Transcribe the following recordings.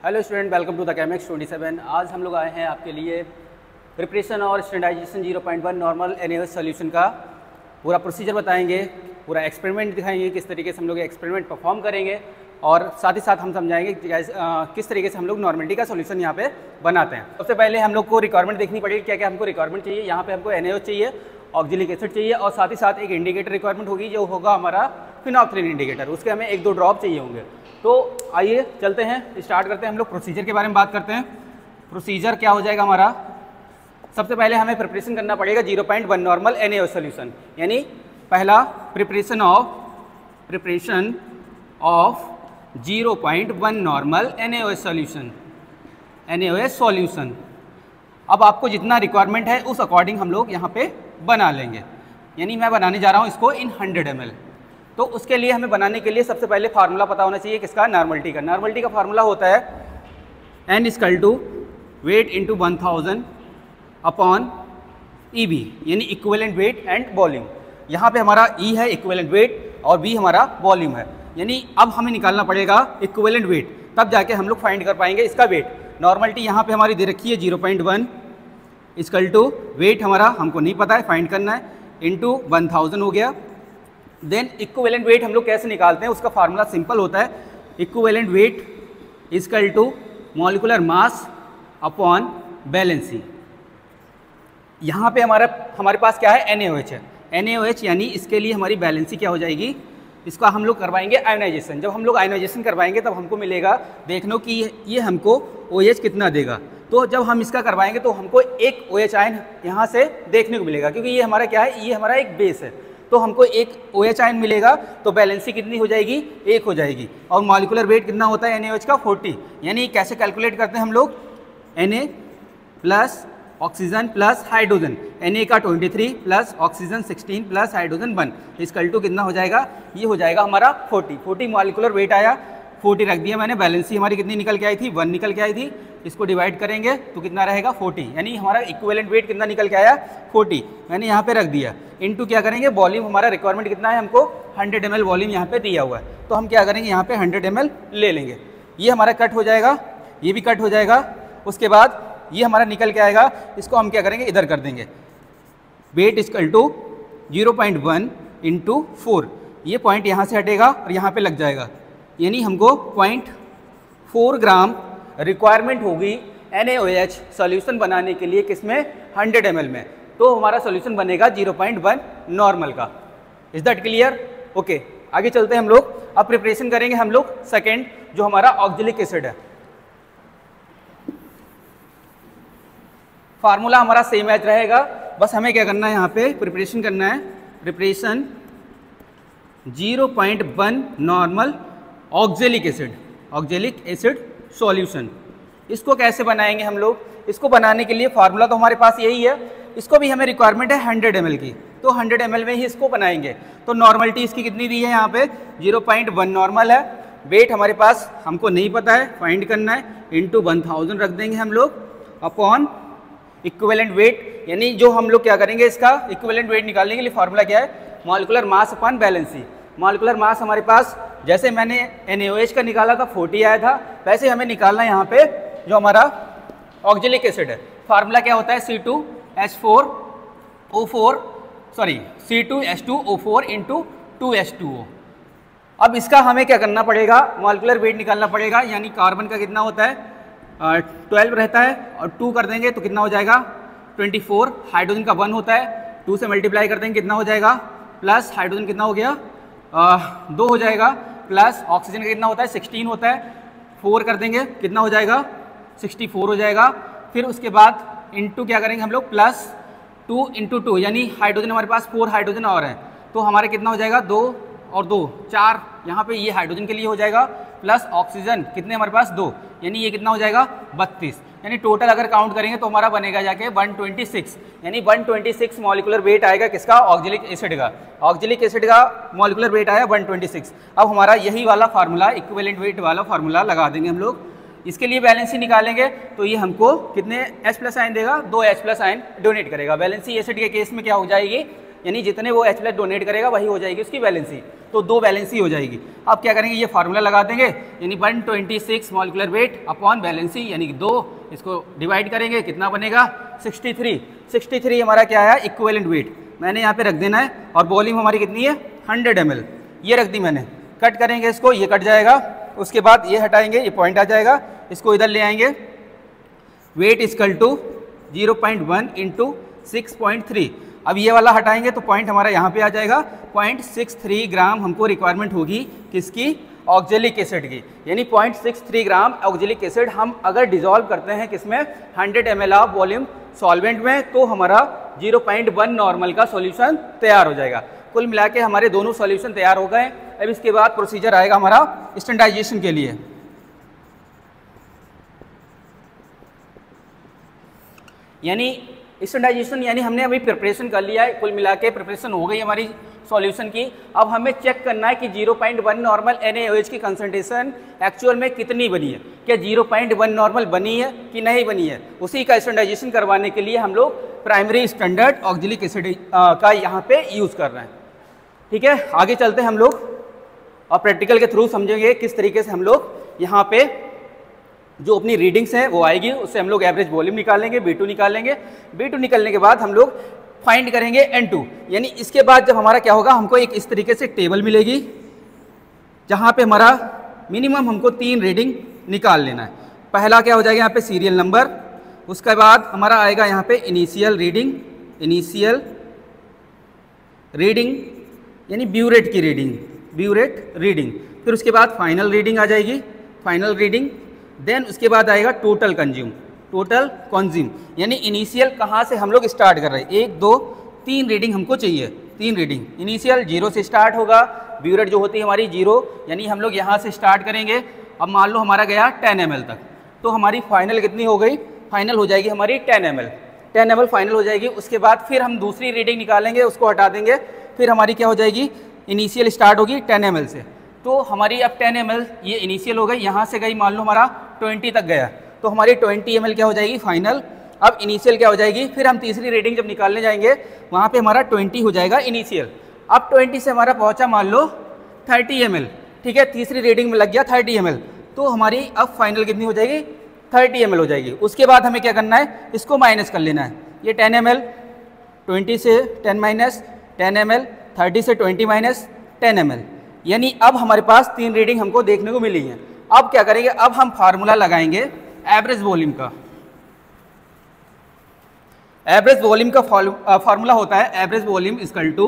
Hello student, welcome to the Chemix 27। आज हम लोग आए हैं आपके लिए प्रिपरेशन और स्टैंडर्डाइजेशन 0.1 नॉर्मल NaOH सॉल्यूशन का पूरा प्रोसीजर बताएंगे, पूरा एक्सपेरिमेंट दिखाएंगे, किस तरीके से हम लोग एक्सपेरिमेंट परफॉर्म करेंगे और साथ ही साथ हम समझाएंगे किस तरीके से हम लोग नॉर्मलिटी का सॉल्यूशन यहाँ पे बनाते हैं। सबसे पहले हम लोग को रिक्वायरमेंट देखनी पड़ेगी, क्या क्या हमको रिक्वायरमेंट चाहिए। यहाँ पे हमको NaOH चाहिए, ऑक्जेलिक एसिड चाहिए और साथ ही साथ एक इंडिकेटर रिक्वायरमेंट होगी जो होगा हमारा फिनोल्फ्थालीन इंडिकेटर। उसके हमें 1-2 ड्रॉप चाहिए होंगे। तो आइए चलते हैं, स्टार्ट करते हैं। हम लोग प्रोसीजर के बारे में बात करते हैं। प्रोसीजर क्या हो जाएगा हमारा, सबसे पहले हमें प्रिपरेशन करना पड़ेगा 0.1 नॉर्मल NaOH सॉल्यूशन, यानी पहला preparation of 0.1 normal NaOH solution. अब आपको जितना रिक्वायरमेंट है उस अकॉर्डिंग हम लोग यहाँ पे बना लेंगे, यानी मैं बनाने जा रहा हूँ इसको इन 100 ml। तो उसके लिए हमें बनाने के लिए सबसे पहले फार्मूला पता होना चाहिए किसका, नॉर्मलिटी का। नॉर्मलिटी का फार्मूला होता है N = weight into 1000 upon EB, यानी इक्विवेलेंट वेट एंड वॉल्यूम। यहाँ पे हमारा E है इक्विवेलेंट वेट और B हमारा वॉल्यूम है, यानी अब हमें निकालना पड़ेगा इक्विवेलेंट वेट, तब जाके हम लोग फाइंड कर पाएंगे इसका वेट। नॉर्मलिटी यहाँ पे हमारी दे रखी है 0.1 = वेट हमारा हमको नहीं पता है, फाइंड करना है, इंटू 1000 हो गया। देन इक्विवेलेंट वेट हम लोग कैसे निकालते हैं, उसका फार्मूला सिंपल होता है, equivalent weight = molecular mass upon valency. यहाँ पे हमारे पास क्या है, NaOH है। NaOH यानी इसके लिए हमारी वैलेंसी क्या हो जाएगी, इसका हम लोग करवाएंगे आयोनाइजेशन। जब हम लोग आयोनाइजेशन करवाएंगे तब हमको मिलेगा, देख लो कि ये हमको OH कितना देगा। तो जब हम इसका करवाएंगे तो हमको एक OH आयन यहाँ से देखने को मिलेगा, क्योंकि ये हमारा क्या है, ये हमारा एक बेस है। तो हमको एक OH आयन मिलेगा, तो बैलेंसी कितनी हो जाएगी, 1 हो जाएगी। और मॉलिक्यूलर वेट कितना होता है NaOH का, 40। यानी कैसे कैलकुलेट करते हैं हम लोग, Na plus oxygen plus hydrogen, Na का 23 प्लस ऑक्सीजन 16 प्लस हाइड्रोजन 1 = कितना हो जाएगा, ये हो जाएगा हमारा 40 मॉलिक्यूलर वेट आया, 40 रख दिया मैंने। बैलेंसी हमारी कितनी निकल के आई थी, 1 निकल के आई थी। इसको डिवाइड करेंगे तो कितना रहेगा, 40, यानी हमारा इक्विवेलेंट वेट कितना निकल के आया, 40 मैंने यहाँ पे रख दिया। इनटू क्या करेंगे, वॉल्यूम हमारा रिक्वायरमेंट कितना है, हमको 100 ml वॉल्यूम यहाँ पे दिया हुआ है। तो हम क्या करेंगे, यहाँ पे 100 ml ले लेंगे। ये हमारा कट हो जाएगा, ये भी कट हो जाएगा। उसके बाद ये हमारा निकल के आएगा, इसको हम क्या करेंगे, इधर कर देंगे। वेट = 0.1 × 4, ये पॉइंट यहाँ से हटेगा और यहाँ पे लग जाएगा, यानी हमको 0.4 ग्राम रिक्वायरमेंट होगी NaOH सॉल्यूशन बनाने के लिए, किसमें, 100 ml में। तो हमारा सॉल्यूशन बनेगा 0.1 नॉर्मल का। Is that clear? ओके, आगे चलते हैं हम लोग। अब प्रिपरेशन करेंगे हम लोग सेकेंड, जो हमारा ऑक्जेलिक एसिड है। फार्मूला हमारा सेम एज रहेगा, बस हमें क्या करना है, यहाँ पे प्रिपरेशन करना है, preparation 0.1 normal oxalic acid solution. इसको कैसे बनाएंगे हम लोग, इसको बनाने के लिए फार्मूला तो हमारे पास यही है, इसको भी हमें रिक्वायरमेंट है 100 ml की, तो 100 ml में ही इसको बनाएंगे। तो नॉर्मलिटी इसकी कितनी दी है, यहाँ पे 0.1 नॉर्मल है। वेट हमारे पास हमको नहीं पता है, फाइंड करना है, इंटू 1000 रख देंगे हम लोग, अपॉन इक्विवेलेंट वेट, यानी जो हम लोग क्या करेंगे, इसका इक्विवेलेंट वेट निकालने के लिए फार्मूला क्या है, molecular mass upon valency. Molecular mass हमारे पास, जैसे मैंने NaOH का निकाला था 40 आया था, वैसे हमें निकालना है यहाँ पे जो हमारा ऑक्जेलिक एसिड है। फार्मूला क्या होता है, C2H2O4 × 2H2O। अब इसका हमें क्या करना पड़ेगा, मॉलिक्यूलर वेट निकालना पड़ेगा, यानी कार्बन का कितना होता है, 12 रहता है, और 2 कर देंगे तो कितना हो जाएगा, 24। हाइड्रोजन का 1 होता है, 2 से मल्टीप्लाई कर देंगे कितना हो जाएगा, प्लस हाइड्रोजन कितना हो गया, 2 हो जाएगा, प्लस ऑक्सीजन का कितना होता है, 16 होता है, 4 कर देंगे कितना हो जाएगा, 64 हो जाएगा। फिर उसके बाद इंटू क्या करेंगे हम लोग, प्लस 2 × 2, यानी हाइड्रोजन हमारे पास 4 हाइड्रोजन और हैं, तो हमारे कितना हो जाएगा, 2 और 2 4, यहाँ पे ये हाइड्रोजन के लिए हो जाएगा, प्लस ऑक्सीजन कितने हमारे पास, 2, यानी ये कितना हो जाएगा, 32। यानी टोटल अगर काउंट करेंगे तो हमारा बनेगा जाके 126, यानी 126 मॉलिक्यूलर वेट आएगा किसका, ऑक्जेलिक एसिड का। ऑक्जेलिक एसिड का मॉलिक्यूलर वेट आया 126। अब हमारा यही वाला फार्मूला, इक्विवेलेंट वेट वाला फार्मूला लगा देंगे हम लोग। इसके लिए बैलेंसी निकालेंगे तो ये हमको कितने H+ आयन देगा, 2 H+ आयन डोनेट करेगा। बैलेंसी एसिड के केस में क्या हो जाएगी, यानी जितने वो H+ डोनेट करेगा वही हो जाएगी उसकी वैलेंसी, तो 2 वैलेंसी हो जाएगी। अब क्या करेंगे, ये फार्मूला लगा देंगे, यानी 126 मॉलिक्यूलर वेट अपॉन वैलेंसी यानी कि 2, इसको डिवाइड करेंगे, कितना बनेगा 63 हमारा क्या है इक्विवेलेंट वेट, मैंने यहाँ पे रख देना है। और वॉल्यूम हमारी कितनी है 100 ml, ये रख दी मैंने। कट करेंगे इसको, ये कट जाएगा, उसके बाद ये हटाएंगे, ये पॉइंट आ जाएगा, इसको इधर ले आएंगे। वेट इक्वल टू 0.1 इंटू 6.3, अब ये वाला हटाएंगे तो पॉइंट हमारा यहाँ पे आ जाएगा 0.63 ग्राम हमको रिक्वायरमेंट होगी किसकी, ऑक्जेलिक एसिड की। यानी 0.63 ग्राम ऑक्जेलिक एसिड हम अगर डिजोल्व करते हैं किसमें 100 ml ऑफ वॉल्यूम सॉल्वेंट में, तो हमारा 0.1 नॉर्मल का सॉल्यूशन तैयार हो जाएगा। कुल मिला के हमारे दोनों सॉल्यूशन तैयार हो गए। अब इसके बाद प्रोसीजर आएगा हमारा स्टैंडर्डाइजेशन के लिए। यानी स्टैंडर्डाइजेशन यानी हमने अभी प्रिपरेशन कर लिया है, कुल मिला के प्रिपरेशन हो गई हमारी सॉल्यूशन की। अब हमें चेक करना है कि 0.1 नॉर्मल NaOH की कंसंट्रेशन एक्चुअल में कितनी बनी है, क्या 0.1 नॉर्मल बनी है कि नहीं बनी है। उसी का स्टैंडर्डाइजेशन करवाने के लिए हम लोग प्राइमरी स्टैंडर्ड ऑक्जेलिक एसिड का यहाँ पे यूज़ कर रहे हैं। ठीक है, आगे चलते हैं हम लोग और प्रैक्टिकल के थ्रू समझेंगे किस तरीके से हम लोग यहाँ पे जो अपनी रीडिंग्स हैं वो आएगी, उससे हम लोग एवरेज वॉल्यूम निकालेंगे, B2 निकालेंगे। B2 निकलने के बाद हम लोग फाइंड करेंगे N2। यानी इसके बाद जब हमारा क्या होगा, हमको एक इस तरीके से टेबल मिलेगी जहाँ पे हमारा मिनिमम हमको 3 रीडिंग निकाल लेना है। पहला क्या हो जाएगा यहाँ पे सीरियल नंबर, उसके बाद हमारा आएगा यहाँ पे इनिशियल रीडिंग यानी ब्यूरेट की रीडिंग, फिर उसके बाद फाइनल रीडिंग आ जाएगी, फाइनल रीडिंग। देन उसके बाद आएगा टोटल कंज्यूम यानी इनिशियल कहाँ से हम लोग स्टार्ट कर रहे हैं, 1 2 3 रीडिंग हमको चाहिए, 3 रीडिंग। इनिशियल 0 से स्टार्ट होगा, ब्यूरेट जो होती है हमारी 0, यानी हम लोग यहाँ से स्टार्ट करेंगे। अब मान लो हमारा गया 10 ml तक, तो हमारी फाइनल कितनी हो गई, फाइनल हो जाएगी हमारी 10 ml फाइनल हो जाएगी। उसके बाद फिर हम दूसरी रीडिंग निकालेंगे, उसको हटा देंगे, फिर हमारी क्या हो जाएगी, इनिशियल स्टार्ट होगी 10 ml से, तो हमारी अब 10 ml ये इनिशियल हो गई, यहाँ से गई मान लो हमारा 20 तक गया, तो हमारी 20 ml क्या हो जाएगी फाइनल। अब इनिशियल क्या हो जाएगी, फिर हम तीसरी रीडिंग जब निकालने जाएंगे वहाँ पे हमारा 20 हो जाएगा इनिशियल। अब 20 से हमारा पहुँचा मान लो 30 ml, ठीक है, तीसरी रीडिंग में लग गया 30 ml, तो हमारी अब फाइनल कितनी हो जाएगी 30 ml हो जाएगी। उसके बाद हमें क्या करना है, इसको माइनस कर लेना है, ये 10 ml 20 से 10 माइनस 10 ml, 30 से 20 माइनस 10 ml, यानी अब हमारे पास 3 रीडिंग हमको देखने को मिली हैं। अब क्या करेंगे, अब हम फार्मूला लगाएंगे एवरेज वॉल्यूम का। एवरेज वॉल्यूम का फार्मूला होता है average volume equal to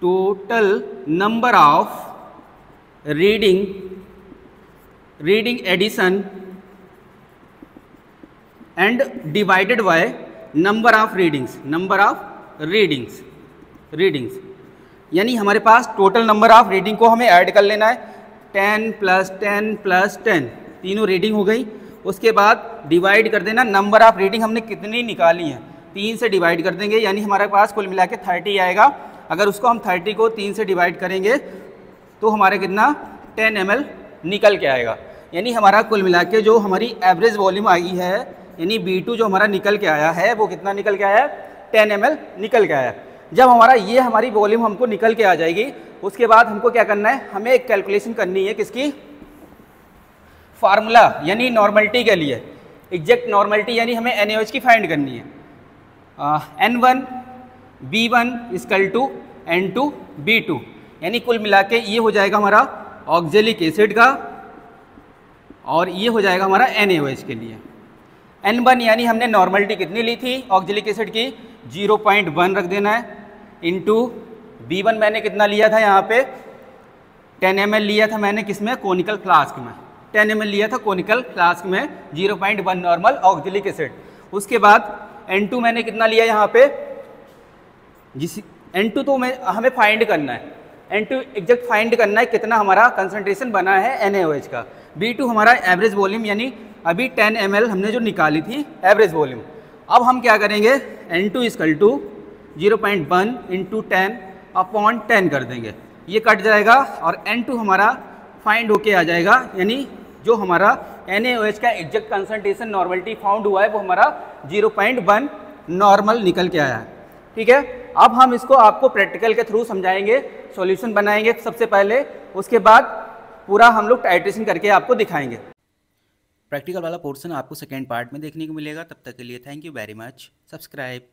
total number of reading addition and divided by number of readings. यानी हमारे पास टोटल नंबर ऑफ रीडिंग को हमें ऐड कर लेना है, 10 + 10 + 10 तीनों रीडिंग हो गई। उसके बाद डिवाइड कर देना नंबर ऑफ रीडिंग हमने कितनी निकाली है, 3 से डिवाइड कर देंगे, यानी हमारे पास कुल मिला के 30 आएगा। अगर उसको हम 30 को 3 से डिवाइड करेंगे तो हमारे कितना 10 ml निकल के आएगा। यानी हमारा कुल मिला के जो हमारी एवरेज वॉल्यूम आई है, यानी B2 जो हमारा निकल के आया है वो कितना निकल के आया है, 10 ml निकल के आया। जब हमारी वॉल्यूम हमको निकल के आ जाएगी, उसके बाद हमको क्या करना है, हमें एक कैलकुलेशन करनी है किसकी, फार्मूला यानी नॉर्मलिटी के लिए, एग्जैक्ट नॉर्मलिटी यानी हमें NaOH की फाइंड करनी है। N1 B1 = N2 B2, यानी कुल मिला के ये हो जाएगा हमारा ऑक्जेलिक एसिड का और ये हो जाएगा हमारा NaOH के लिए। N1 यानी हमने नॉर्मलिटी कितनी ली थी ऑक्जेलिक एसिड की, 0.1 रख देना है, इंटू B1 मैंने कितना लिया था, यहाँ पे 10 ml लिया था मैंने, किसमें, कोनिकल फ्लास्क में 10 ml लिया था कोनिकल फ्लास्क में, 0.1 नॉर्मल ऑक्जेलिक एसिड। उसके बाद N2 मैंने कितना लिया यहाँ पे, N2 तो हमें फाइंड करना है, N2 एग्जैक्ट फाइंड करना है कितना हमारा कंसंट्रेशन बना है NaOH का। B2 हमारा एवरेज वॉल्यूम, यानी अभी 10 ml हमने जो निकाली थी एवरेज वॉल्यूम। अब हम क्या करेंगे, N2 = 0.1 × 10/10 कर देंगे, ये कट जाएगा और N2 हमारा फाइंड होके आ जाएगा, यानी जो हमारा NaOH का एग्जैक्ट कंसंट्रेशन नॉर्मलिटी फाउंड हुआ है वो हमारा 0.1 नॉर्मल निकल के आया है। ठीक है, अब हम इसको आपको प्रैक्टिकल के थ्रू समझाएंगे, सॉल्यूशन बनाएंगे सबसे पहले, उसके बाद पूरा हम लोग टाइट्रेशन करके आपको दिखाएंगे। प्रैक्टिकल वाला पोर्शन आपको सेकेंड पार्ट में देखने को मिलेगा। तब तक के लिए thank you very much. Subscribe.